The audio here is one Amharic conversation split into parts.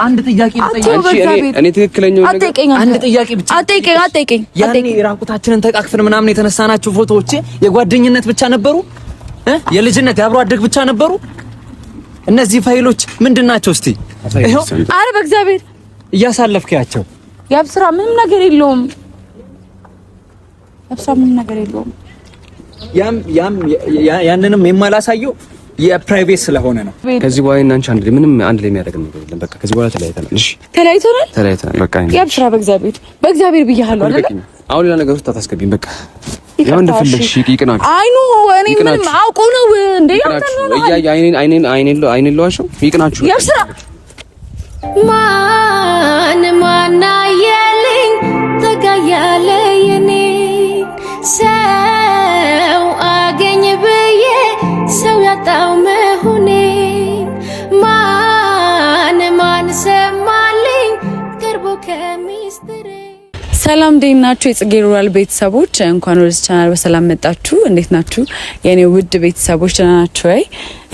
አንድ ጥያቄ እኔ ትክክለኛው አንድ ጥያቄ ብቻ አትጠይቀኝ። ያኔ ራቁታችንን ተቃቅፈን ምናምን የተነሳናቸው ፎቶዎች የጓደኝነት ብቻ ነበሩ? የልጅነት የአብሮ አደግ ብቻ ነበሩ? እነዚህ ፋይሎች ምንድናቸው? እስቲ ይሄው። አረ በእግዚአብሔር እያሳለፍከያቸው ያብስራ ምንም ነገር የለውም። ያብስራ ምንም ነገር የለውም። ያንንም የማላሳየው የፕራይቬት ስለሆነ ነው። ከዚህ በኋላ እናንቺ አንድ ላይ የሚያደርግ ነገር የለም። በቃ ከዚህ በኋላ ተለያይተናል። እሺ ተለያይተናል። በቃ ያብስራ በእግዚአብሔር ብያለሁ አይደል? አሁን ሌላ ነገር ውስጥ አታስገቢኝ። በቃ ያው እንደፈለግሽ ይቅናችሁ። አይኑ እኔ ምንም አውቀው ነው እንዴ? አይኔን ለዋሽው ይቅናችሁ። ያብስራ ማን ያለኝ ተጋያለ የኔ ሰው አገኝ ብዬ ሰው ያጣው መሆኔ ማን ሰማልኝ ቅርቦ ከሚስጥሬ። ሰላም እንዴት ናችሁ? የጽጌ ሩራል ቤተሰቦች እንኳን ወደ ቻናል በሰላም መጣችሁ። እንዴት ናችሁ የኔ ውድ ቤተሰቦች? ደህና ናችሁ ወይ?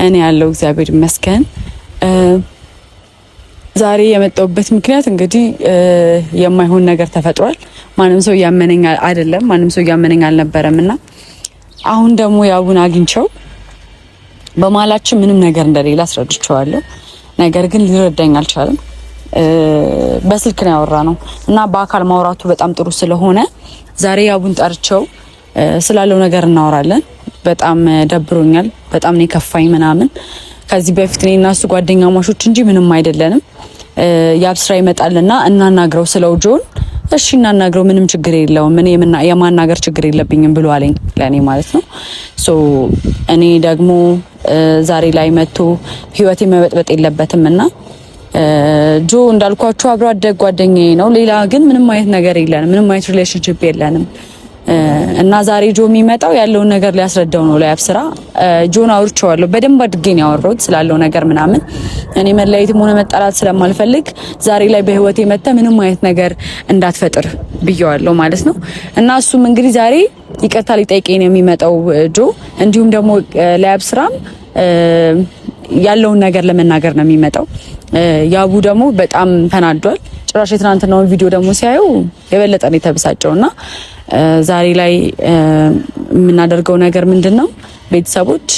እኔ ያለው እግዚአብሔር ይመስገን። ዛሬ የመጣሁበት ምክንያት እንግዲህ የማይሆን ነገር ተፈጥሯል። ማንም ሰው ያመነኝ አይደለም፣ ማንም ሰው ያመነኝ አልነበረምና አሁን ደግሞ ያቡን አግኝቸው በመሀላችን ምንም ነገር እንደሌለ አስረድቼዋለሁ። ነገር ግን ሊረዳኝ አልቻለም። በስልክ ነው ያወራነው እና በአካል ማውራቱ በጣም ጥሩ ስለሆነ ዛሬ ያቡን ጠርቸው ስላለው ነገር እናወራለን። በጣም ደብሮኛል፣ በጣም ነው የከፋኝ ምናምን። ከዚህ በፊት እኔና እሱ ጓደኛ ማሾች እንጂ ምንም አይደለንም። ያብስራ ይመጣልና እናናግረው ስለው ጆን እሺ እናናግረው ምንም ችግር የለውም እኔ የማናገር ችግር የለብኝም ብሎ አለኝ፣ ለኔ ማለት ነው። እኔ ደግሞ ዛሬ ላይ መጥቶ ህይወቴ መበጥበጥ የለበትምና ጆ እንዳልኳችሁ አብሮ አደግ ጓደኛዬ ነው። ሌላ ግን ምንም አይነት ነገር የለንም፣ ምንም አይነት ሪሌሽንሺፕ የለንም። እና ዛሬ ጆ የሚመጣው ያለውን ነገር ሊያስረዳው ነው ለያብስራ። ጆን አውርቼዋለሁ፣ በደንብ አድርጌ ነው ያወራሁት ስላለው ነገር ምናምን። እኔ መለያየትም ሆነ መጣላት ስለማልፈልግ ዛሬ ላይ በህይወቴ መጣ ምንም አይነት ነገር እንዳትፈጥር ብየዋለሁ ማለት ነው። እና እሱም እንግዲህ ዛሬ ይቅርታ ሊጠይቀኝ ነው የሚመጣው ጆ። እንዲሁም ደግሞ ለያብስራም ያለውን ነገር ለመናገር ነው የሚመጣው። ያቡ ደግሞ በጣም ተናዷል። ጭራሽ የትናንትናውን ቪዲዮ ደግሞ ሲያየው የበለጠ ነው የተበሳጨውና ዛሬ ላይ የምናደርገው ነገር ምንድነው? ቤተሰቦች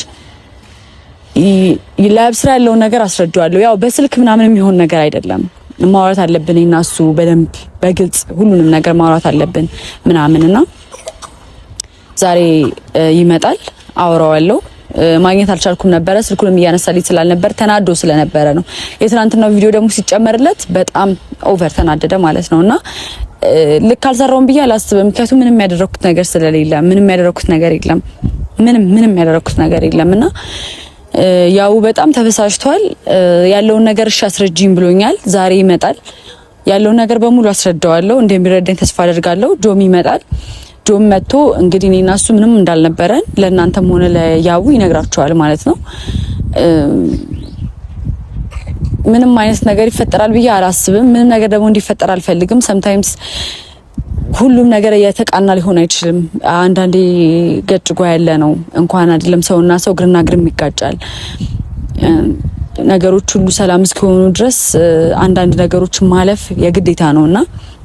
ለያብስራ ያለውን ነገር አስረዳዋለሁ። ያው በስልክ ምናምን የሚሆን ነገር አይደለም፣ ማውራት አለብን እና እሱ በደንብ በግልጽ ሁሉንም ነገር ማውራት አለብን ምናምንና ዛሬ ይመጣል፣ አወራዋለሁ። ማግኘት አልቻልኩም ነበረ፣ ስልኩንም እያነሳልኝ ስላልነበር ተናዶ ስለነበረ ነው። የትናንትናው ቪዲዮ ደግሞ ሲጨመርለት በጣም ኦቨር ተናደደ ማለት ነውና ልክ አልሰራውም ብዬ አላስብም። ምክንያቱም ምንም ያደረኩት ነገር ስለሌለ ምንም ያደረኩት ነገር የለም፣ ምንም ያደረኩት ነገር የለምና ያው በጣም ተበሳጭቷል። ያለውን ነገር እሺ አስረጂኝ ብሎኛል። ዛሬ ይመጣል፣ ያለውን ነገር በሙሉ አስረዳዋለሁ። እንደሚረዳኝ ተስፋ አደርጋለሁ። ጆም ይመጣል። ጆም መጥቶ እንግዲህ እኔና እሱ ምንም እንዳልነበረን ለእናንተም ሆነ ለያቡ ይነግራቸዋል ማለት ነው። ምንም አይነት ነገር ይፈጠራል ብዬ አላስብም። ምንም ነገር ደግሞ እንዲፈጠር አልፈልግም። ሰምታይምስ ሁሉም ነገር የተቃና ሊሆን አይችልም። አንዳንዴ ገጭጓ ያለ ነው። እንኳን አይደለም ሰውና ሰው እግርና እግርም ይጋጫል። ነገሮች ሁሉ ሰላም እስከሆኑ ድረስ አንዳንድ ነገሮች ማለፍ የግዴታ ነውና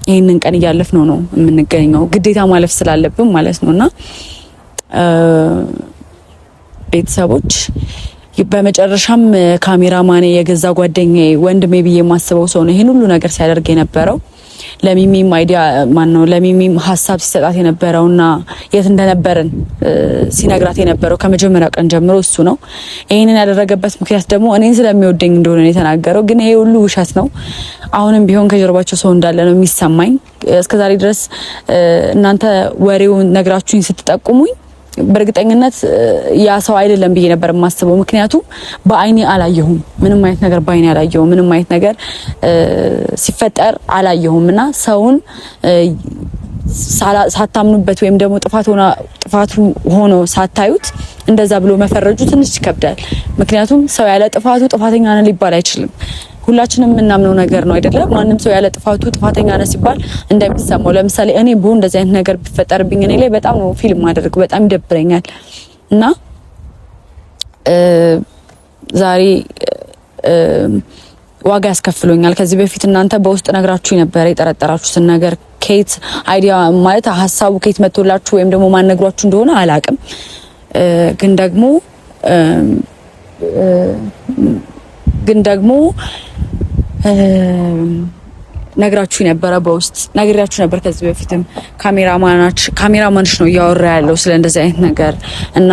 ይሄንን ቀን እያለፍነው ነው የምንገኘው፣ ግዴታ ማለፍ ስላለብን ማለት ነውና ቤተሰቦች በመጨረሻም ካሜራማኔ የገዛ ጓደኛዬ ወንድሜ ብዬ የማስበው ሰው ነው ይሄን ሁሉ ነገር ሲያደርግ የነበረው። ለሚሚም አይዲያ ማነው ለሚሚም ሀሳብ ሲሰጣት የነበረውና የት እንደነበርን ሲነግራት የነበረው ከመጀመሪያው ቀን ጀምሮ እሱ ነው። ይሄንን ያደረገበት ምክንያት ደግሞ እኔን ስለሚወደኝ እንደሆነ ነው የተናገረው። ግን ይሄ ሁሉ ውሸት ነው። አሁንም ቢሆን ከጀርባቸው ሰው እንዳለ ነው የሚሰማኝ። እስከዛሬ ድረስ እናንተ ወሬውን ነግራችሁኝ ስትጠቁሙኝ በእርግጠኝነት ያ ሰው አይደለም ብዬ ነበር የማስበው። ምክንያቱም በአይኔ አላየሁም፣ ምንም አይነት ነገር በአይኔ አላየሁም፣ ምንም አይነት ነገር ሲፈጠር አላየሁምና ሰውን ሳታምኑበት ወይም ደግሞ ጥፋቱ ሆኖ ሳታዩት እንደዛ ብሎ መፈረጁ ትንሽ ይከብዳል። ምክንያቱም ሰው ያለ ጥፋቱ ጥፋተኛ ነህ ሊባል አይችልም። ሁላችንም የምናምነው ነገር ነው አይደለም? ማንም ሰው ያለ ጥፋቱ ጥፋተኛ ነህ ሲባል እንደሚሰማው። ለምሳሌ እኔ ቦን እንደዚህ አይነት ነገር ቢፈጠርብኝ እኔ ላይ በጣም ነው ፊልም ማድረግ በጣም ይደብረኛል። እና ዛሬ ዋጋ ያስከፍሎኛል። ከዚህ በፊት እናንተ በውስጥ ነግራችሁ ነበር የጠረጠራችሁትን ነገር ኬት አይዲያ ማለት ሀሳቡ ኬት መጥቶላችሁ ወይም ደግሞ ማን ነግሯችሁ እንደሆነ አላቅም። ግን ደግሞ ነግራችሁ ነበር በውስጥ ነግራችሁ ነበር። ከዚህ በፊትም ካሜራማንሽ ነው እያወራ ያለው ስለ እንደዚህ አይነት ነገር እና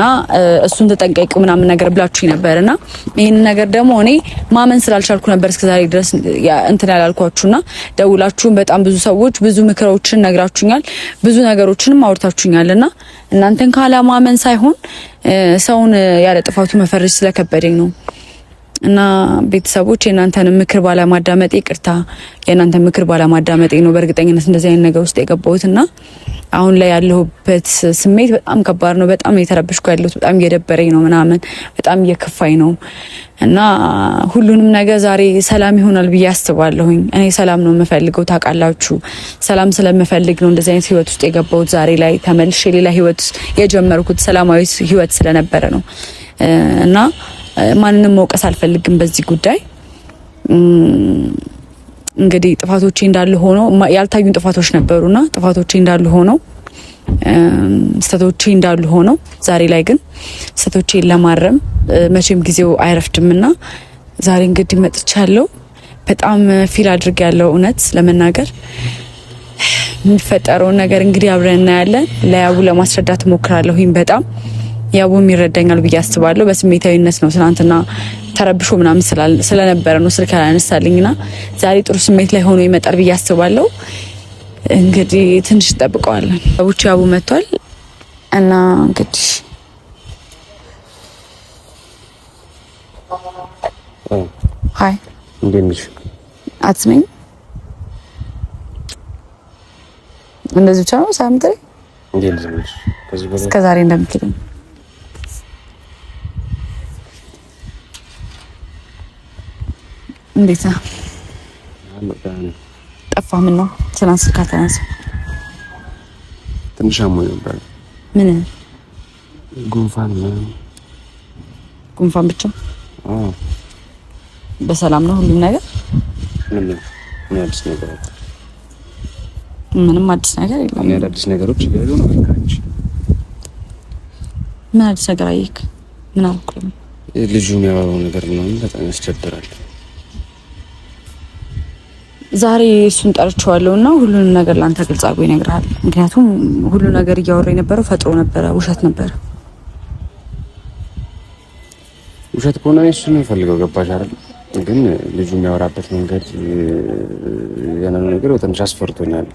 እሱን ተጠንቀቁ ምናምን ነገር ብላችሁ ነበርና ይሄን ነገር ደግሞ እኔ ማመን ስላልቻልኩ ነበር እስከዛሬ ድረስ እንትን ያላልኳችሁና ደውላችሁን በጣም ብዙ ሰዎች ብዙ ምክሮችን ነግራችሁኛል፣ ብዙ ነገሮችንም አውርታችሁኛልና እናንተን ካለማመን ሳይሆን ሰውን ያለ ጥፋቱ መፈረጅ ስለከበደኝ ነው። እና ቤተሰቦች የእናንተን ምክር ባለማዳመጤ ይቅርታ፣ የእናንተን ምክር ባለማዳመጤ ነው በእርግጠኝነት እንደዚህ አይነት ነገር ውስጥ የገባሁትና አሁን ላይ ያለሁበት ስሜት በጣም ከባድ ነው። በጣም የተረበሽኩ ያለሁት በጣም እየደበረኝ ነው ምናምን በጣም እየከፋኝ ነው እና ሁሉንም ነገር ዛሬ ሰላም ይሆናል ብዬ አስባለሁኝ። እኔ ሰላም ነው የምፈልገው ታውቃላችሁ። ሰላም ስለምፈልግ ነው እንደዚህ አይነት ህይወት ውስጥ የገባሁት። ዛሬ ላይ ተመልሼ ሌላ ህይወት የጀመርኩት ሰላማዊ ህይወት ስለነበረ ነው እና ማንንም መውቀስ አልፈልግም በዚህ ጉዳይ። እንግዲህ ጥፋቶቼ እንዳሉ ሆነው ያልታዩን ጥፋቶች ነበሩና ጥፋቶቼ እንዳሉ ሆነው ስተቶቼ እንዳሉ ሆነው ዛሬ ላይ ግን ስተቶቼን ለማረም መቼም ጊዜው አይረፍድምና ዛሬ እንግዲህ መጥቻለሁ። በጣም ፊል አድርጌያለሁ። እውነት ለመናገር የሚፈጠረውን ነገር እንግዲህ አብረን እናያለን። ለያቡ ለማስረዳት እሞክራለሁኝ በጣም ያቡም ይረዳኛል ብዬ አስባለሁ። በስሜታዊነት ነው ትናንትና ተረብሾ ምናምን ስለነበረ ነው ስልክ ያላነሳልኝና ዛሬ ጥሩ ስሜት ላይ ሆኖ ይመጣል ብዬ አስባለሁ። እንግዲህ ትንሽ እንጠብቀዋለን። ያቡ መጥቷል እና እንግዲህ ሃይ እንዴት አትስመኝ እንደዚህ ብቻ ነው ሳምንት እስከ ዛሬ እንደምትለኝ እንዴት ነው? ጠፋ። ምን ነው ትናንት ስልክ አታነሳ? ትንሽ አሞኝ ነበር። ምን? ጉንፋን ብቻ? አዎ። በሰላም ነው ሁሉም ነገር? ምንም አዲስ ነገር አለ? ምንም አዲስ ነገር የለም። እኔ አዲስ ነገሮች ይገሉ ነው ካንቺ። ምን አዲስ ነገር አየክ? ምን አልኩ? ልጁ የሚያወራው ነገር ነው በጣም ያስቸግራል። ዛሬ እሱን ጠርቼዋለሁና ሁሉንም ነገር ላንተ ግልጽ አድርጎ ይነግርሃል። ምክንያቱም ሁሉ ነገር እያወራ የነበረው ፈጥሮ ነበረ፣ ውሸት ነበረ። ውሸት ከሆነ እሱ ነው ፈልገው ገባሽ አይደል? ግን ልጁ የሚያወራበት መንገድ ያንን ነገር በጣም አስፈርቶኛል።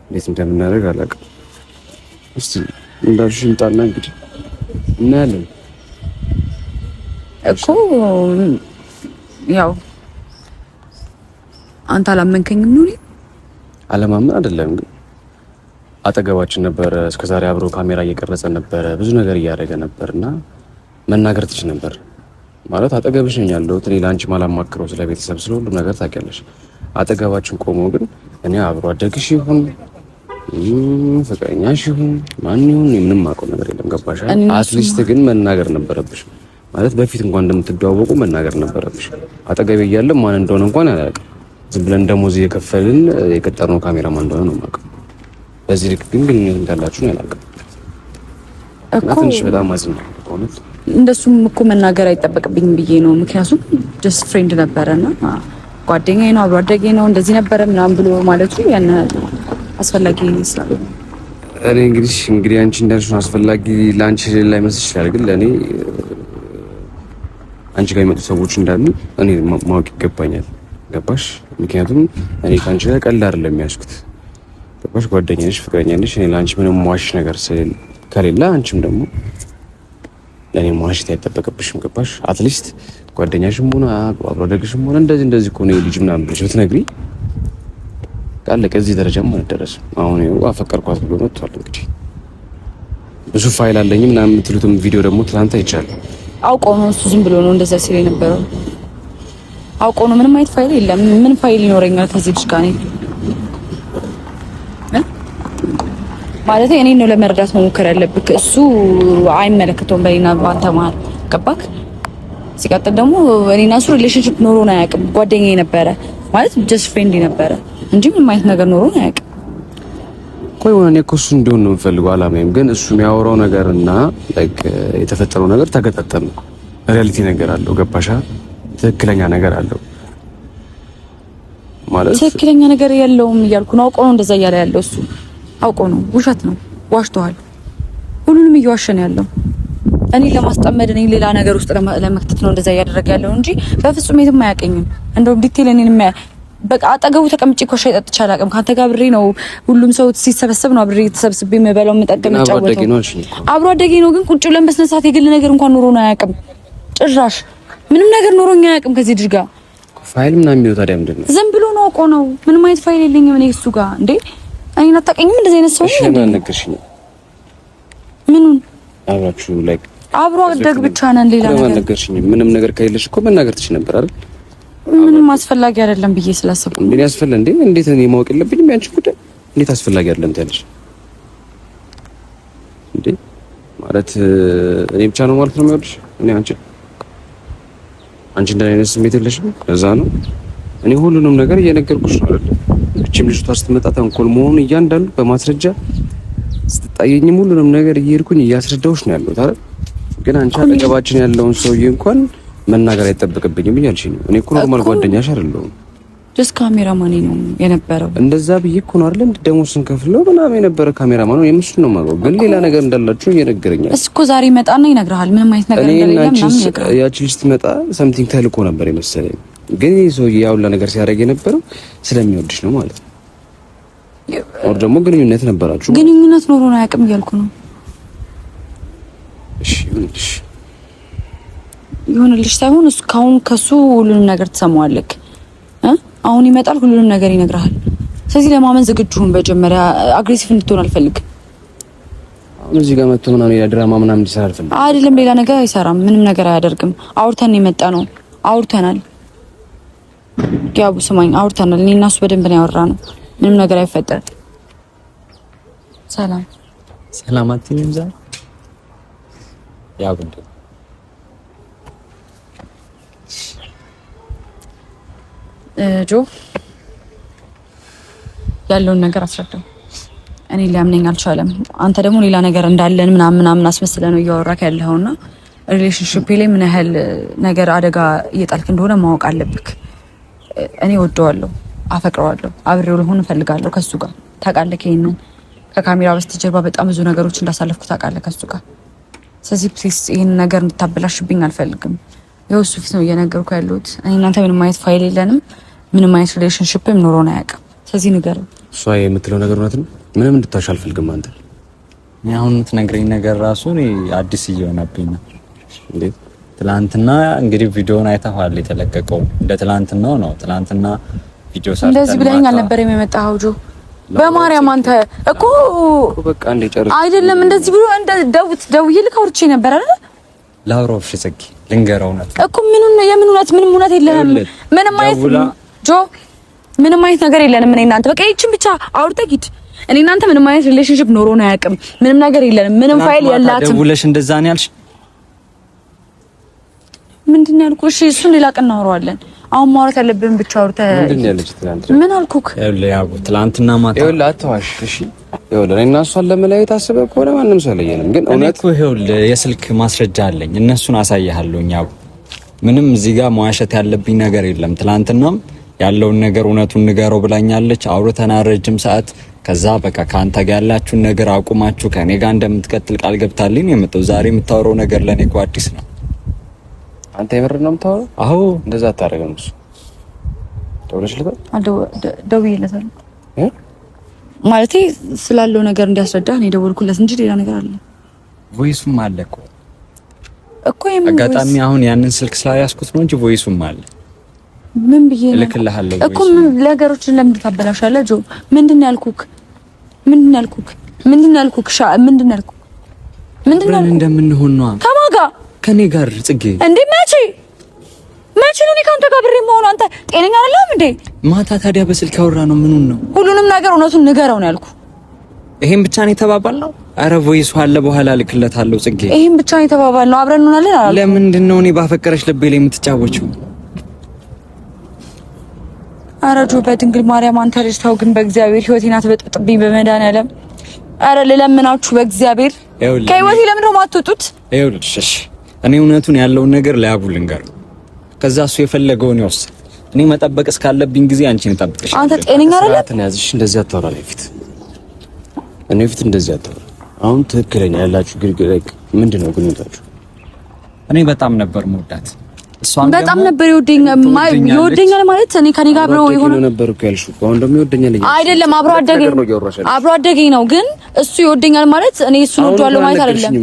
እንዴት እንደምናደርግ አላውቅም። እስቲ እንዳልሽ እንጣና እንግዲህ እናያለን እኮ ያው አንተ አላመንከኝም ነው? አለማመን አይደለም ግን አጠገባችን ነበረ እስከዛሬ አብሮ ካሜራ እየቀረጸ ነበረ፣ ብዙ ነገር እያደረገ ነበርና መናገር ትችል ነበር ማለት አጠገብሽ ነኝ ያለሁት እኔ ላንቺ ማላማክረው ስለ ቤተሰብ ስለ ሁሉ ነገር ታውቂያለሽ። አጠገባችን ቆሞ ግን እኔ አብሮ አደግሽ ይሁን ፍቅረኛሽ ይሁን ማን ይሁን ምንም አውቀው ነገር የለም ገባሽ? አትሊስት ግን መናገር ነበረብሽ ማለት በፊት እንኳን እንደምትደዋወቁ መናገር ነበረብሽ። አጠገቤ እያለ ማን እንደሆነ እንኳን አላውቅም። ዝም ብለን ደሞዝ እየከፈልን የቀጠርነው ካሜራማን እንደሆነ ነው የማውቀው። በዚህ ልክ ግን ግንኙነት እንዳላችሁ ነው ያላውቅም እኮ። ትንሽ በጣም አዝናለሁ እውነት። እንደሱም እኮ መናገር አይጠበቅብኝም ብዬ ነው። ምክንያቱም ጀስት ፍሬንድ ነበረና ጓደኛዬ ነው አብሮ አደጌ ነው እንደዚህ ነበረ ምናምን ብሎ ማለቱ ያን አስፈላጊ ስላልሆነ እኔ እንግዲህ አንቺ እንዳልሽው አስፈላጊ ላንቺ ላይ መስል ይችላል፣ ግን ለኔ አንቺ ጋር የመጡ ሰዎች እንዳሉ እኔ ማወቅ ይገባኛል። ገባሽ? ምክንያቱም እኔ ካንቺ ጋር ቀልድ አይደለም ያስኩት። ገባሽ? ጓደኛዬ ነሽ፣ ፍቅረኛዬ ነሽ። እኔ ላንቺ ምንም ዋሽ ነገር ከሌለ አንቺም ደግሞ ለኔ ዋሽት አይጠበቅብሽም። ገባሽ? አትሊስት ጓደኛሽም ሆነ አብሮ አደግሽም ሆነ እንደዚህ እኮ ነው ልጅ ምናምን ብለሽ ብትነግሪ ቃል ከዚህ ደረጃም አልደረስም። አሁን ይኸው አፈቀርኳት ብሎ መጥቷል። እንግዲህ ብዙ ፋይል አለኝ ምናምን የምትሉትም ቪዲዮ ደግሞ ትናንት አይቻለሁ። አውቀው ነው እሱ ዝም ብሎ ነው እንደዛ ሲል የነበረው። አውቀው ነው። ምንም አይነት ፋይል የለም። ምን ፋይል ይኖረኛል ከዚህ ልጅ ጋር ነው ማለት እኔ ነው ለመረዳት መሞከር ያለብክ። እሱ አይመለከተውም በእኔና በአንተ መሀል ገባክ? ሲቀጥል ደግሞ እኔና እሱ ሪሌሽንሺፕ ኖሮን አያውቅም። ጓደኛዬ ነበረ ማለት ጀስት ፍሬንድ ነበረ እንጂ ምንም አይነት ነገር ኖሮን አያውቅም። ቆይ እኔ እኮ እሱ እንዲሆን ነው የምፈልገው አላማዬም። ግን እሱ የሚያወራው ነገርና ላይክ የተፈጠረው ነገር ተገጣጠመ። ሪያሊቲ ነገር አለው። ገባሻ? ትክክለኛ ነገር አለው ማለት ትክክለኛ ነገር የለውም እያልኩ ነው። አውቆ ነው እንደዛ እያለ ያለው እሱ አውቆ ነው። ውሸት ነው። ዋሽተዋል። ሁሉንም እየዋሸን ያለው እኔ ለማስጠመድ እኔ ሌላ ነገር ውስጥ ለመክተት ነው እንደዛ እያደረገ ያለው እንጂ በፍጹም የትም አያውቀኝም። እንደውም ዲቴል እኔን በቃ አጠገቡ ተቀምጬ እኮ ሻይ ጠጥቼ አላውቅም። ካንተ ጋር ብሬ ነው ሁሉም ሰው ሲሰበሰብ ነው አብሬ ተሰብስቤ የምበላው የምጠቀም ጫወተው። አብሮ አደጌ ነው ግን ቁጭ ብለን በስነ ስርዓት የግል ነገር እንኳን ኖሮ ነው አያውቅም። ጭራሽ ምንም ነገር ኖሮኝ አያውቅም ከዚህ ልጅ ጋር። ፋይል ምናምን የሚለው ታዲያ ምንድን ነው? ዝም ብሎ ነው አውቆ ነው። ምንም አይነት ፋይል የለኝም እኔ እሱ ጋር እንዴ። እኔን አታውቀኝም እንደዚህ አይነት ሰው ነው እንዴ? ነገርሽኝ። ምኑን አብራችሁ ላይክ አብሮ አደግ ብቻ ነን። ሌላ ነገር ነገርሽኝ። ምንም ነገር ከሌለሽ እኮ መናገር ትችይ ነበር አይደል? ምንም አስፈላጊ አይደለም ብዬ ስላሰብኩ እንዴ ያስፈልግ እንዴ? እንዴት እኔ ማወቅ የለብኝም ያንቺ ጉዳይ? እንዴት አስፈላጊ አይደለም ትያለሽ እንዴ? ማለት እኔ ብቻ ነው ማለት ነው የሚወድሽ? እኔ አንቺ እንደኔ አይነት ስሜት የለሽም። ለዛ ነው እኔ ሁሉንም ነገር እየነገርኩሽ ነው አይደል? እቺም ልጅቷ ስትመጣ ተንኮል መሆኑን እያንዳንዱ በማስረጃ ስትጣየኝም ሁሉንም ነገር እየሄድኩኝ እያስረዳሁሽ ነው ያለሁት አይደል? ግን አንቺ አጠገባችን ያለውን ሰውዬ እንኳን መናገር አይጠበቅብኝም እያልሽኝ ነው። እኔ እኮ ኖርማል ጓደኛሽ አይደለሁም። ጀስት ካሜራማን ነው የነበረው። እንደዛ ብዬ እኮ ነው አይደል? ደሞዝ ስንከፍለው ምናምን የነበረ ካሜራማን ነው የምስሉ ነው የማውቀው። ግን ሌላ ነገር እንዳላችሁ እየነገረኛል። እኮ ዛሬ መጣና ይነግርሃል። ምንም አይነት ነገር እንደሌለ ምናምን ይነግርሃል። ያቺ ልጅ ስትመጣ ሰምቲንግ ተልኮ ነበር የመሰለኝ። ግን ሰውዬ ያውላ ነገር ሲያደርግ የነበረው ስለሚወድሽ ነው ማለት ነው። ወር ደግሞ ግንኙነት ነበራችሁ? ግንኙነት ኖሮ ነው አያውቅም እያልኩ ነው። እሺ ይሁንልሽ ሳይሆን እሱ ካሁን ከሱ ሁሉንም ነገር ትሰማዋለህ። አሁን ይመጣል፣ ሁሉንም ነገር ይነግርሃል። ስለዚህ ለማመን ዝግጁ ሁን። በመጀመሪያ አግሬሲቭ እንድትሆን አልፈልግም። አሁን እዚህ ጋር መጥቶ ምናምን ሌላ ድራማ ምናምን እንዲሰራ አልፈልግም። አይደለም ሌላ ነገር አይሰራም፣ ምንም ነገር አያደርግም። አውርተን የመጣ ነው። አውርተናል። ያቡ ስማኝ፣ አውርተናል። እኔ እና እሱ በደንብ ነው ያወራነው። ምንም ነገር አይፈጠርም። ሰላም አትይም ዛሬ ያቡ እንደ ጆ ያለውን ነገር አስረዳው። እኔ ሊያምነኝ አልቻለም። አንተ ደግሞ ሌላ ነገር እንዳለን ምናምን አስመስለ ነው እያወራክ ያለውና ሪሌሽንሺፕ ላይ ምን ያህል ነገር አደጋ እየጣልክ እንደሆነ ማወቅ አለብክ። እኔ ወደዋለሁ፣ አፈቅረዋለሁ፣ አብሬው ልሆን እፈልጋለሁ ከሱ ጋር። ታውቃለህ፣ ይሄንን ከካሜራ በስተጀርባ በጣም ብዙ ነገሮች እንዳሳለፍኩ ታውቃለህ ከሱ ጋር። ስለዚህ ፕሊስ ይሄን ነገር እንድታበላሽብኝ አልፈልግም። የውሱ ፊት ነው እየነገርኩ ያለሁት። እኔ እናንተ ምንም አይነት ፋይል የለንም፣ ምንም አይነት ሪሌሽንሺፕም ኖሮን አያውቅም። ስለዚህ ንገረው። እሷ የምትለው ነገር እውነት ነው። ምንም እንድታሽ አልፈልግም። አንተ አሁን የምትነግረኝ ነገር ራሱ እኔ አዲስ እየሆነብኝ ነው። እንዴት? ትላንትና እንግዲህ ቪዲዮውን አይተኸዋል። የተለቀቀው እንደ ትላንትናው ነው። ትላንትና ቪዲዮ ሰርተን እንደዚህ ብለኸኝ አልነበረም የመጣኸው ጆ? በማርያም አንተ እኮ በቃ እንደ ጨርስ አይደለም እንደዚህ ብሎ እንደ ደውዬልህ አውርቼ ነበር አይደል? ላውራው እሺ፣ ጽጌ ልንገረው እውነት እኮ ምኑን ነው የምን እውነት? ምንም እውነት የለህም። ምንም አይነት ጆ ምንም አይነት ነገር የለንም። እኔ እናንተ በቃ ይቺን ብቻ አውርተህ ሂድ። እኔ እናንተ ምንም አይነት ሪሌሽንሺፕ ኖሮን አያውቅም። ምንም ነገር የለንም። ምንም ፋይል የላትም። ደውለሽ እንደዛ ነው ያልሽ? ምንድን ነው ያልኩህ? እሺ እሱን ሌላ ቀን እናወራዋለን። አሁን ማውራት ያለብን ብቻ አውርተህ ምንድን ነው ያለች? ትናንትና ምን አልኩህ? ያው ትናንትና ማታ ይኸውልህ፣ አትዋሽ እሺ። ይኸውልህ እኔና እሷን ለመለያየት አስበህ ከሆነ ማንም ሰው አለየንም። ግን እውነት እኮ ይኸውልህ የስልክ ማስረጃ አለኝ። እነሱን አሳያለሁኝ። ያው ምንም እዚህ ጋር መዋሸት ያለብኝ ነገር የለም። ትናንትናም ያለውን ነገር እውነቱን ንገረው ብላኛለች። አውርተናል ረጅም ሰዓት። ከዛ በቃ ካንተ ጋር ያላችሁን ነገር አቁማችሁ ከኔ ጋር እንደምትቀጥል ቃል ገብታልኝ የመጣው። ዛሬ የምታወራው ነገር ለኔ እኮ አዲስ ነው። አንተ የምር ነው የምታወራው? አዎ እንደዛ አታደርግም። እሱ ደውለሽልታል? ደውዬለታለሁ ማለቴ ስላለው ነገር እንዲያስረዳህ ነው የደወልኩለት እንጂ ሌላ ነገር አለ። ቮይሱም አለ እኮ አጋጣሚ አሁን ያንን ስልክ ስላያስኩት ነው እንጂ ቮይሱም አለ። ምን ብዬ ነው እልክልሃለሁ እኮ ነገሮችን ለምን ታበላሻለህ? ጆ ምንድን ነው ያልኩክ? እንደምንሆን ነው ከማን ጋር? ከኔ ጋር ጽጌ። እንዴ መቼ ነው ከአንተ ጋር ብሬ መሆኑ? አንተ ጤነኛ አይደለም እንዴ? ማታ ታዲያ በስልክ ያወራ ነው። ምኑን ነው? ሁሉንም ነገር እውነቱን ንገረው ነው ያልኩ። ይሄን ብቻ ነው የተባባልነው? አረ ቮይሱ አለ በኋላ ልክለታለሁ። ጽጌ ይሄን ብቻ ነው የተባባልነው? አብረን እንሆናለን አላልኩም? ለምንድን ነው እኔ ባፈቀረሽ ልቤ ላይ የምትጫወቺው? አረ ጆ በድንግል ማርያም አንተ ልጅ ተው ግን በእግዚአብሔር ህይወቴን አትበጥብጥብኝ በመድኃኒዓለም። አረ ልለምናችሁ በእግዚአብሔር ከህይወቴ ለምን ነው የማትወጡት? ይኸውልሽ እኔ እውነቱን ያለውን ነገር ለያቡ ልንገር፣ ከዛ እሱ የፈለገውን ይወስድ። እኔ መጠበቅ እስካለብኝ ጊዜ አንቺን እጠብቅሽ። አንተ ጤነኛ አይደለም? ስርዓትን ያዝሽ። እንደዚህ አታወራ እኔ ፊት እንደዚህ አታወራ። አሁን ትክክለኛ ያላችሁ ግልግል ምንድነው ግንኙነታችሁ? እኔ በጣም ነበር መውዳት፣ እሷም በጣም ነበር ይወደኛል ማለት እኔ ከኔ ጋር አብሮ ይሆነ ነበር እኮ ያልሽው። አሁን ደግሞ ይወደኛል አይደለም፣ አብሮ አደገኝ ነው። ግን እሱ ይወደኛል ማለት እኔ እሱን ወደዋለሁ ማለት አይደለም።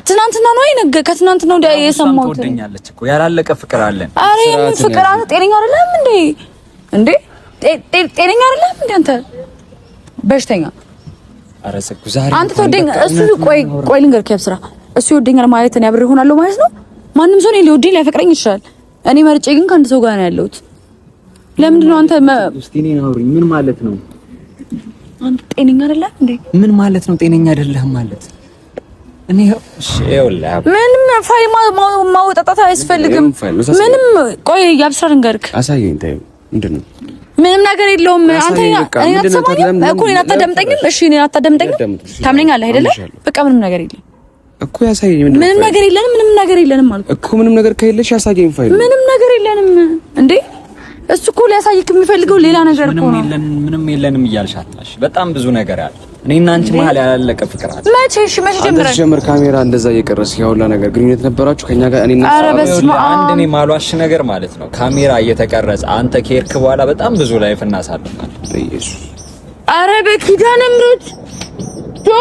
ትናንትና ነው አይነገ ከትናንትና ነው የሰማሁት። ትወደኛለች እኮ ያላለቀ ፍቅር አለን። አረ የምን ፍቅር? አንተ ጤነኛ አይደለም እንዴ? ጤነኛ አይደለም እንዴ አንተ በሽተኛ? አረ ሰኩ ዛሬ አንተ ተወደኝ እሱ ቆይ ልንገርህ ያብስራ፣ እሱ ይወደኛል ማለት እኔ አብሬ እሆናለሁ ማለት ነው። ማንም ሰው ሊወደኝ ሊያፈቅረኝ ይችላል። እኔ መርጬ ግን ከአንድ ሰው ጋር ነው ያለሁት። ለምንድን ነው አንተ እስቲ እኔን አውሪኝ። ምን ማለት ነው? አንተ ጤነኛ አይደለም እንዴ? ምን ማለት ነው ጤነኛ አይደለህም ማለት? እኔ ምንም ፋይል ማውጣጣት አያስፈልግም። ምንም ቆይ ያብስራ ልንገርህ። አሳየኝ። ታዩ ምንድነው? ምንም ነገር የለውም። አንተ እኔ አትሰማኝም እኮ እኔ አታዳምጠኝም። እሺ እኔ አታዳምጠኝም። ታምነኛለህ አይደለ? በቃ ምንም ነገር የለም እኮ ያሳየኝ። ምንም ነገር የለንም ማለት እኮ ምንም ነገር ከሌለሽ ያሳየኝ ፋይል። ምንም ነገር የለንም እንዴ? እሱ እኮ ሊያሳይክ የሚፈልገው ሌላ ነገር እኮ ነው። ምንም የለንም እያልሽ አታሽ። በጣም ብዙ ነገር አለ። እኔና አንቺ መሀል ያላለቀ ፍቅር አለ። መቼ ጀምረን ካሜራ እንደዛ እየቀረስክ ያውላ ነገር ግንኙነት ነበራችሁ ከኛ ጋር? እኔና አንድ እኔ ማሏሽ ነገር ማለት ነው። ካሜራ እየተቀረጸ አንተ ከሄድክ በኋላ በጣም ብዙ ላይፍ እናሳልፋለን። ኢየሱስ አረ በኪዳነ ምሕረት ዶ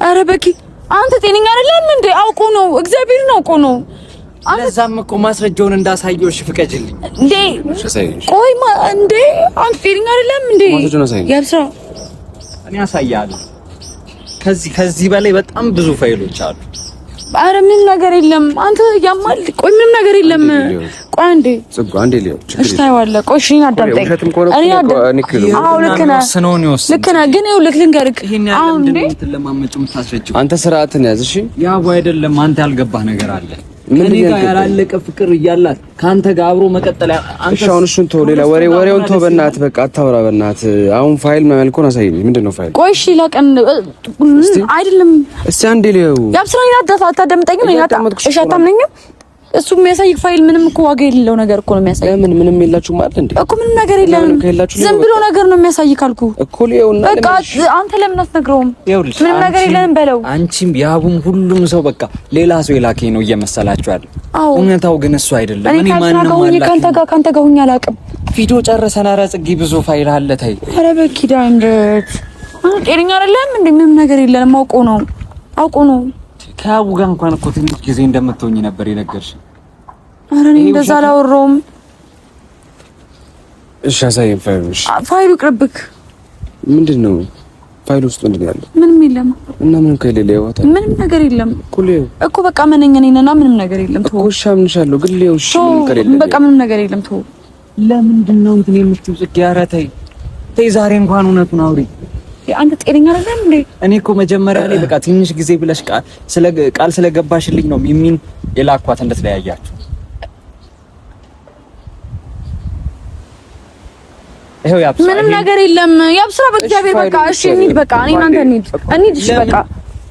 አረ በኪ አንተ ጤነኛ አይደለም እንዴ? አውቆ ነው እግዚአብሔርን አውቆ ነው። ለዛም እኮ ማስረጃውን እንዳሳየውሽ ፍቀጅልኝ እንዴ። ቆይ እንዴ አንተ ጤነኛ አይደለም እንዴ? ያብስራ እኔ አሳያለሁ። ከዚህ በላይ በጣም ብዙ ፋይሎች አሉ። አረ ምንም ነገር የለም። አንተ ያማል። ቆይ ምንም ነገር የለም። ቆይ አንዴ ጽጉ አንዴ ሊዮ እሺ ታይዋለህ። ቆይ እሺ አዳምጠኝ። ልክ ነህ ግን ይኸው ልንገርህ። አሁን እንዴ አንተ ስርዓትን ያዝ እሺ። ያው አይደለም አንተ ያልገባህ ነገር አለ። ምን ጋር ያላለቀ ፍቅር እያላት ካንተ ጋር አብሮ መቀጠል አንተ አሁን እሱን ተው፣ ሌላ ወሬውን ተው። በእናትህ በቃ አታውራ በእናትህ። አሁን ፋይል መልኩን አሳይኝ። ምንድነው ፋይል? ቆይ እሺ ላቀን አይደለም እስቲ አንዴ ሊው ያብስራኝ አታዳምጠኝም? እሺ አታምነኝም? እሱ የሚያሳይ ፋይል ምንም እኮ ዋጋ የሌለው ነገር እኮ ነው የሚያሳይ። ለምን ምንም የላችሁም አይደል እንዴ? እኮ ምንም ነገር የለም። ዝም ብሎ ነገር ነው የሚያሳይ ካልኩ እኮ ሊውና በቃ አንተ ለምን አትነግረውም? ምንም ነገር የለም በለው። አንቺም ያቡም ሁሉም ሰው በቃ ሌላ ሰው የላከኝ ነው እየመሰላችሁ አይደል? እውነታው ግን እሱ አይደለም። እኔ ማንንም ካንተ ጋር ሁኛ አላውቅም። ቪዲዮ ጨርሰን ኧረ ጽጌ ብዙ ፋይል አለ። ታይ ኧረ በኪዳነ ምሕረት ጤነኛ አይደለም እንዴ? ምንም ነገር የለም። አውቆ ነው ከያቡ ጋር እንኳን እኮ ትንሽ ጊዜ እንደምትሆኝ ነበር የነገርሽ። ኧረ እኔ እንደዛ አላወራሁም። እሺ አሳየኝ ፋይሉ ይቅርብክ። ምንድነው ፋይሉ ውስጥ ምንድነው ያለው? ምንም የለም እና ምን ከሌለ ያወጣ ምንም ነገር የለም እኮ በቃ መነኛ ነኝና ምንም ነገር የለም። ተው እኮ ሻምንሻለሁ ግን ሌው እሺ ምን ከሌለ በቃ ምንም ነገር የለም። ተው ለምንድን ነው እንትን የምትይው? ጽጌ ኧረ ተይ ዛሬ እንኳን እውነቱን አውሪ። አንተ ጤነኛ አይደለም እንዴ? እኔ እኮ መጀመሪያ ላይ በቃ ትንሽ ጊዜ ብለሽ ቃል ስለገባሽልኝ ነው ሚሚን የላኳት እንድትለያያችሁ። ይሄው ያብስራ ምንም ነገር የለም። ያብስራ በእግዚአብሔር በቃ እሺ እንሂድ። በቃ እኔ እናንተ እንሂድ። እሺ በቃ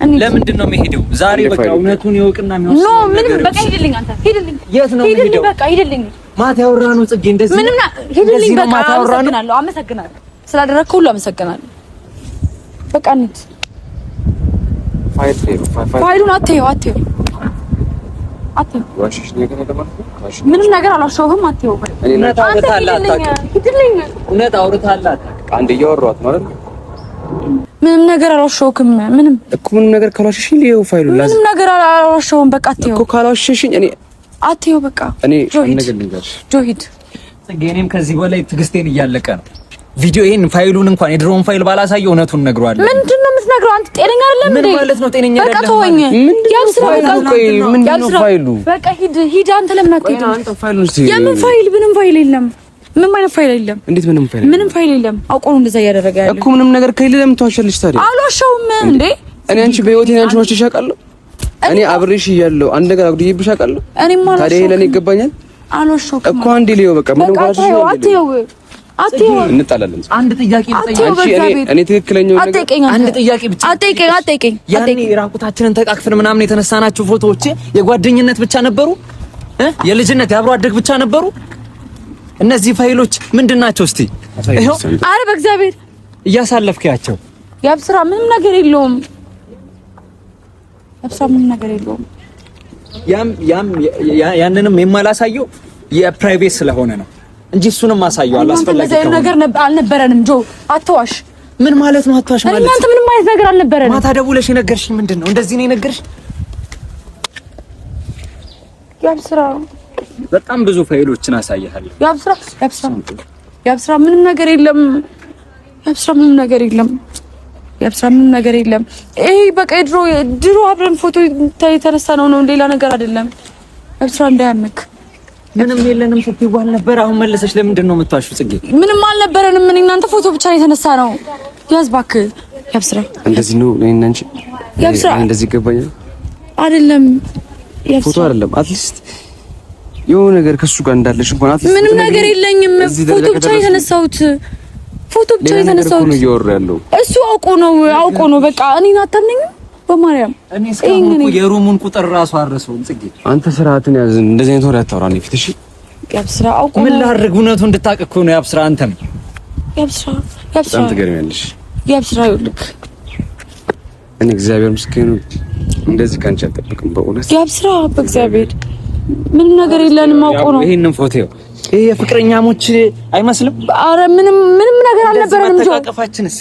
እንሂድ። ለምንድን ነው የምሄደው? ዛሬ በቃ እውነቱን ይወቅና የሚወስድ ኖ ምንም በቃ ሂድልኝ። አንተ ሂድልኝ። የት ነው የምሄደው? በቃ ሂድልኝ። ማታ ያወራነው ጽጌ እንደዚህ ምንም ሂድልኝ። በቃ አመሰግናለሁ ስላደረግከው ሁሉ አመሰግናለሁ። በቃ እንሂድ። ፋይሉን አትየው። ምንም ነገር አላሸውህም። አትየው። እውነት አውርታላት አንድ እያወራኋት ማለት ነው። ምንም ነገር አላሸውክም። ምንም እኮ ምንም ነገር ካላሸሽኝ ሊየው ፋይሉ ምንም ነገር አላሸውም። በቃ አትየው እኮ ካላሸሽኝ እኔ አትየው። በቃ እኔ ጆሂድ ጽጌ፣ እኔም ከዚህ በላይ ትዕግስቴን እያለቀ ነው። ቪዲዮ ይሄን ፋይሉን እንኳን የድሮውን ፋይል ባላሳየው እውነቱን ነግሯል። ምንድን ነው የምትነግረው? አንተ ጤነኛ አይደለም እንዴ? ምን ማለት ነው ጤነኛ አይደለም? በቃ ተወኝ። ምንድን ነው ፋይሉ? በቃ ሂድ። አንተ ለምን አትሄድም? አንተ ፋይሉን እስቲ የምን ፋይል? ምንም ፋይል የለም። ምንም አይነት ፋይል የለም። እንዴት ምንም ፋይል የለም? አውቆ ነው እንደዛ እያደረገ ያለው እኮ። ምንም ነገር ከሌለ ለምን ተዋሻለሽ ታዲያ? አልዋሻውም እንዴ እኔ አንቺ በህይወቴ አንቺ ዋሽተሽ አውቃለሁ? እኔ አብሬሽ እያለሁ አንድ ነገር አጉድዬብሽ አውቃለሁ? ታዲያ ይሄ ለኔ ይገባኛል? አልዋሻውም እኮ አንዴ ሊዮ በቃ ምንም ዋሽሽ ነው። አትየው እንጣላለን። አንድ ጥያቄ ልጠይቅሽ። እኔ ትክክለኛው ነገር አንድ ጥያቄ ብቻ አትጠይቀኝ። ያኔ ራቁታችንን ተቃቅፈን ምናምን የተነሳናቸው ፎቶዎች የጓደኝነት ብቻ ነበሩ? የልጅነት የአብሮ አደግ ብቻ ነበሩ? እነዚህ ፋይሎች ምንድን ናቸው? እስቲ ይሄው። አረ በእግዚአብሔር እያሳለፍከያቸው ያብስራ ምንም ነገር የለውም። ያብስራ ምንም ነገር የለውም። ያንንም የማላሳየው የፕራይቬት ስለሆነ ነው እንጂ እሱንም ማሳየው አላስፈላጊ ነገር አልነበረንም። ጆ አትዋሽ። ምን ማለት ነው አትዋሽ ማለት? እናንተ ምንም አይነት ነገር አልነበረንም። ማታ ደውለሽ የነገርሽኝ ምንድን ነው? እንደዚህ ነው የነገርሽ? ያብስራ በጣም ብዙ ፋይሎችን አሳያለሁ። ያብስራ ምንም ነገር የለም። ያብስራ ምንም ነገር የለም። ያብስራ ምንም ነገር የለም። ይሄ በቃ ድሮ አብረን ፎቶ የተነሳ ነው፣ ሌላ ነገር አይደለም። ያብስራ እንዳያመክ ምንም የለንም ስትይዋል ነበር። አሁን መለሰሽ ለምንድን ነው የምትዋሹ? ጽጌ ምንም አልነበረንም። ምን እናንተ ፎቶ ብቻ የተነሳ ነው። ያዝ እባክህ ያብስራ። እንደዚህ ነው እኔና አንቺ ያብስራ እንደዚህ ይገባኛል አይደለም? ፎቶ አይደለም አትሊስት የሆነ ነገር ከሱ ጋር እንዳለሽ እንኳን አትሊስት ምንም ነገር የለኝም። ፎቶ ብቻ የተነሳሁት ነው እያወራ ያለው እሱ አውቆ ነው በቃ እኔን አታምነኝም? በማርያም እኔ እስካሁን የሩሙን ቁጥር ራሱ አረሰውም። ጽጌ አንተ ስርዓትን ያዝ። እንደዚህ አይነት ወሬ አታውራ ነው ፊትሽ። ያብስራ አውቆ ምን ላድርግ? እውነቱን እንድታውቅ እኮ ነው ያብስራ። አንተም ያብስራ በጣም ትገርሚያለሽ ያብስራ። ይልክ እኔ እግዚአብሔር ምስኪኑ እንደዚህ ካንቺ አልጠብቅም በእውነት ያብስራ። በእግዚአብሔር ምንም ነገር የለንም። አውቆ ነው ይሄንን ፎቶ ይሄ የፍቅረኛሞች አይመስልም? አረ ምንም ነገር አልነበረንም። ጆ ተቃቀፋችንስ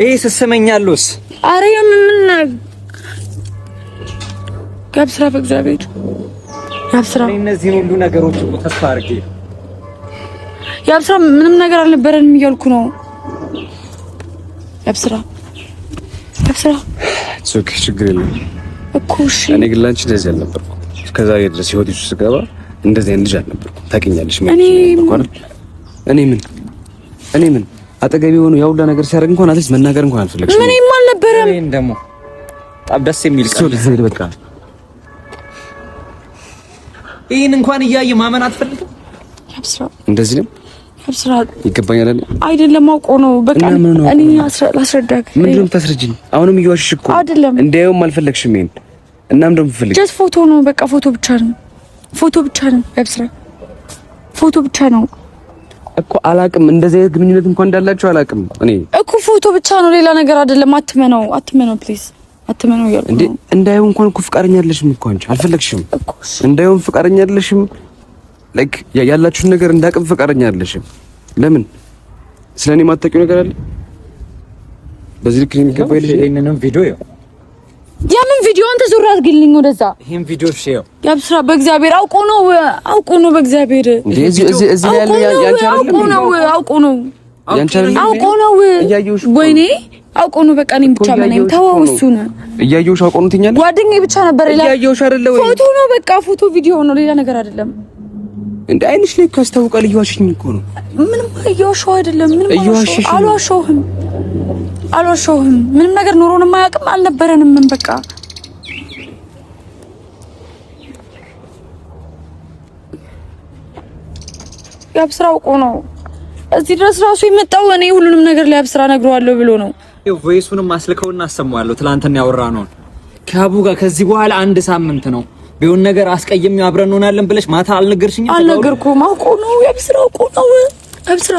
ይሄ ስሰመኛለሁስ? አረ የምን ያብስራ። በእግዚአብሔር ያብስራ። እነዚህን ሁሉ ነገሮች እኮ ተስፋ አድርጌ ያብስራ ምንም ነገር አልነበረንም እያልኩ ነው። ያብስራ ሶኪ ችግር የለም እኮ እሺ። እኔ ግን ላንቺ እንደዚህ አልነበርኩም። እስከዛሬ ድረስ ህይወትሽ ውስጥ ስገባ እንደዚህ አይነት ልጅ አልነበርኩም። ታውቂኛለሽ። እኔ ምን አጠገቤ ሆኖ ያው ሁላ ነገር ሲያደርግ እንኳን አትሊስት መናገር እንኳን አልፈለግሽም። ምንም አልነበረም። እኔን ደግሞ በጣም ደስ የሚል ቃል በቃ ይሄን እንኳን እያየ ማመን አትፈልግም? ያብስራ እንደዚህ ነው ያብስራ። ይገባኛል አይደለም አውቆ ነው በቃ እኔ ላስረዳክ። ምንድን ነው የምታስረጂኝ? አሁንም እየዋሽሽ እኮ አይደለም። እንዳየውም አልፈለግሽም ይሄን። እናም ደግሞ ፈልግ ጀስት ፎቶ ነው በቃ ፎቶ ብቻ ነው ያብስራ። ፎቶ ብቻ ነው እኮ አላቅም። እንደዚህ አይነት ግንኙነት እንኳን እንዳላችሁ አላቅም። እኔ እኮ ፎቶ ብቻ ነው ሌላ ነገር አይደለም። አትመነው ፕሊዝ አትመነው ያልኩ እንዴ። እንዳየው እንኳን እኮ ፍቃደኛ አይደለሽም እኮ አንቺ አልፈለግሽም። እንዳየው ፍቃደኛ አይደለሽም። ላይክ ያላችሁን ነገር እንዳቅም ፍቃደኛ አይደለሽም። ለምን ስለኔ ማታውቂው ነገር አለ? በዚህ ልክ የሚገባ ይልሽ ይሄንንም ቪዲዮ ያምን ቪዲዮ አንተ ዙር አድርግልኝ ወደዛ። ይሄን ቪዲዮ ሼር ያብስራ። በእግዚአብሔር አውቆ ነው በእግዚአብሔር እዚህ ላይ ያለው ያንቺ አውቆ ነው ወይኔ አውቆ ነው በቃ እኔም ብቻ ማነኝ ተወው። እሱን እያየሁሽ አውቆ ነው ትኛለሽ። ጓደኛዬ ብቻ ነበር እያየሁሽ አይደለ ወይ? ፎቶ ነው በቃ ፎቶ ቪዲዮ ነው ሌላ ነገር አይደለም። እንደ አይንሽ ላይ ካስታውቃል። እየዋሽኝ እኮ ነው። ምንም እየዋሸሁ አይደለም። ምንም አልዋሸሁም። ምንም ነገር ኖሮንም አያውቅም አልነበረንም። ምን በቃ ያብስራ አውቆ ነው እዚህ ድረስ ራሱ የመጣው። እኔ ሁሉንም ነገር ለያብስራ ነግረዋለሁ ብሎ ነው። ቮይሱንም አስልከውና አሰማዋለሁ። ትላንትና ያወራነው ከአቡ ጋር ከዚህ በኋላ አንድ ሳምንት ነው ቢሆን ነገር አስቀየም አብረን እንሆናለን ብለሽ ማታ አልነገርሽኝም? አልነገርኩም። አውቆ ነው ያብስራ። አውቆ ነው ያብስራ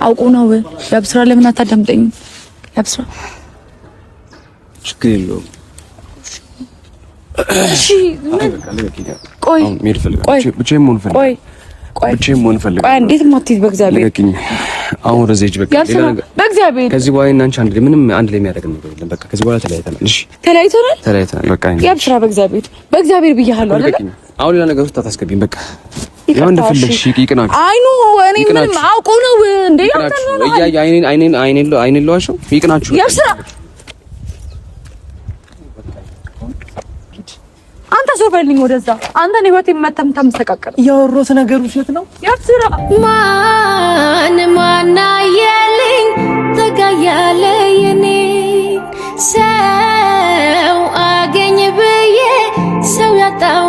አውቆ ነው ያብስራ። ለምን አታዳምጠኝም ያብስራ? ችግር የለውም። እሺ ቆይ ብቻዬን መሆን ፈልጋለሁ። ቆይ እንዴት ማትይዝ በእግዚአብሔር አሁን ረዘጅ በቃ ሌላ ነገር በእግዚአብሔር ከዚህ በኋላ እናንቺ ምንም አንድ ላይ የሚያደርግ ነገር የለም። በቃ ከዚህ በኋላ ተለያይተናል። እሺ ተለያይተናል። በቃ ያብስራ በእግዚአብሔር ብያለሁ አይደል? አሁን ሌላ ነገር ውስጥ አታስገቢኝ። በቃ ያው እንደፈለግሽ ይቅናችሁ። አይኑ እኔ ምንም አውቆ ነው እንዴ አይኔን ለዋሸው ይቅናችሁ። ያብስራ አንተ ዞር በልኝ ወደዛ። አንተ ነው ህይወት የመተም ተመስተካከለ ያወሩት ነገር ውሸት ነው። ያትራ ማን አየልኝ ተጋያለ የኔ ሰው አገኝ ብዬ ሰው ያጣው